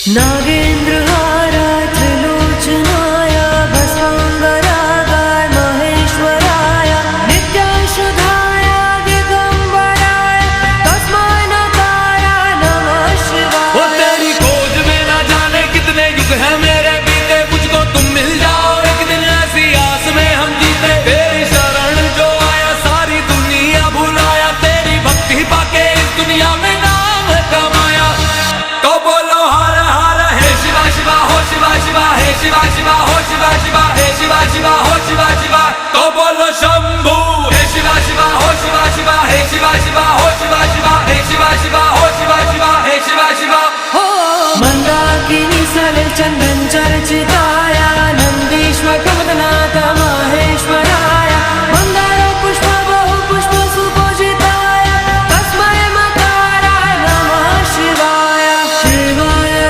नागेन्द्रहाराय त्रिलोचनाय भस्मांगरागाय महेश्वराय नित्याशुधाय दिगंबराय तस्मै नकाराय नमः शिवाय। वो तेरी खोज में ना जाने कितने युग हैं मेरे बीते, मुझको तुम मिल जाओ एक दिन ऐसी आस में हम जीते। तेरी शरण जो आया सारी दुनिया भुलाया, तेरी भक्ति पाके इस दुनिया में नाम कमाया। तो बोलो हर हर हे शिवा शिवा हो शिवा शिवा हे शिवा शिवा हो शिवा शिवा हे शिवा शिवा हो शिवा शिवा। तो बोलो शंभू हे शिवा शिवा हो शिवा शिवा हे शिवा शिवा हो शिवा शिवा हे शिवा शिवा हो शिवा शिवा हे शिवा शिवा। मंदाकिनी सलिल चंदन चर्चिता